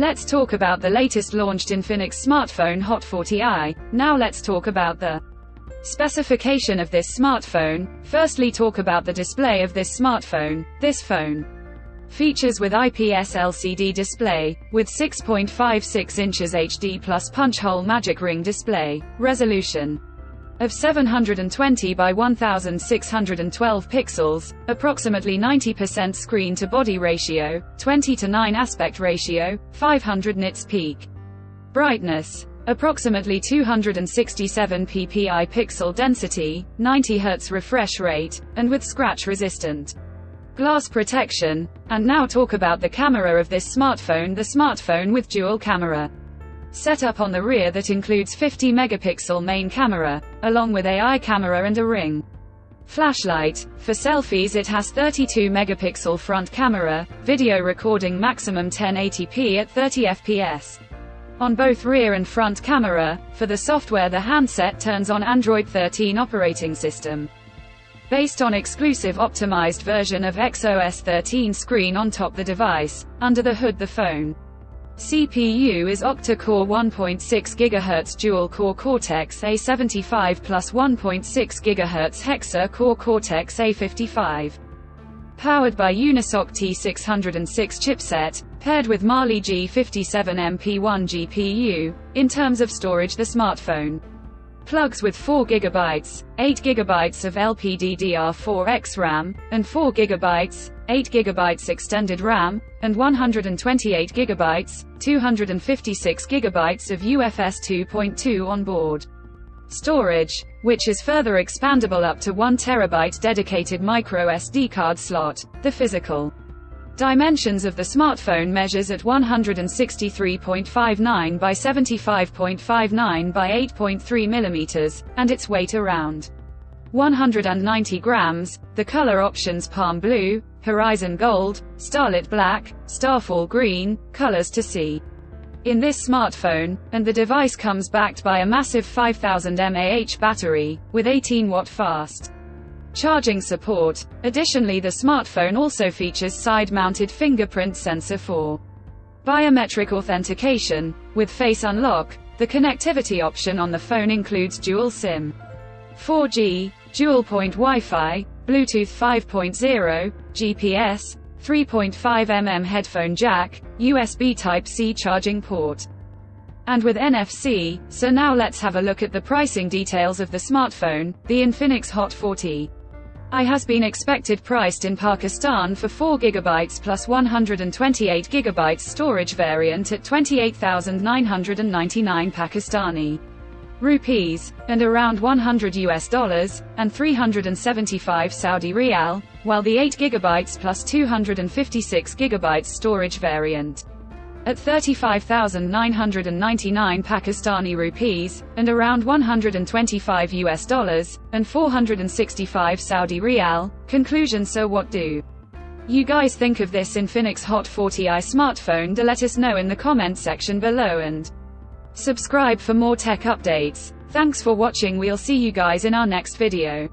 Let's talk about the latest launched INFINIX smartphone Hot 40i. Now let's talk about the specification of this smartphone. Firstly, talk about the display of this smartphone. This phone features with IPS LCD display, with 6.56 inches HD plus punch hole magic ring display, resolution of 720 by 1612 pixels, approximately 90% screen to body ratio, 20:9 aspect ratio, 500 nits peak brightness, approximately 267 ppi pixel density, 90 Hz refresh rate, and with scratch resistant glass protection. And now talk about the camera of this smartphone. The smartphone with dual camera setup on the rear that includes 50 megapixel main camera, along with AI camera and a ring flashlight. For selfies it has 32 megapixel front camera, video recording maximum 1080p at 30 fps on both rear and front camera. For the software, the handset turns on Android 13 operating system, based on exclusive optimized version of XOS 13 screen on top the device. Under the hood, the phone CPU is octa-core 1.6 GHz dual-core Cortex-A75 plus 1.6 GHz hexa-core Cortex-A55. Powered by Unisoc T606 chipset, paired with Mali G57MP1 GPU. In terms of storage, the smartphone plugs with 4 GB, 8 GB of LPDDR4X RAM, and 4 GB, 8 GB extended RAM, and 128 GB, 256 GB of UFS 2.2 on board storage, which is further expandable up to 1 TB dedicated micro SD card slot. The physical dimensions of the smartphone measures at 163.59 by 75.59 by 8.3 mm, and its weight around 190 grams. The color options: palm blue, horizon gold, starlit black, starfall green, colors to see in this smartphone, and the device comes backed by a massive 5000 mAh battery, with 18-watt fast charging support. Additionally, the smartphone also features side-mounted fingerprint sensor for biometric authentication. With face unlock, the connectivity option on the phone includes dual SIM, 4G, dual-point Wi-Fi, Bluetooth 5.0, GPS, 3.5mm headphone jack, USB Type-C charging port, and with NFC. So now let's have a look at the pricing details of the smartphone. The INFINIX Hot 40i has been expected priced in Pakistan for 4 GB plus 128 GB storage variant at 28,999 Pakistani rupees, and around $100 and 375 Saudi Riyal, while the 8 GB plus 256 GB storage variant at 35,999 Pakistani rupees, and around $125 and 465 Saudi Riyal. Conclusion: so what do you guys think of this INFINIX Hot 40i smartphone? Do let us know in the comment section below, and subscribe for more tech updates. Thanks for watching. We'll see you guys in our next video.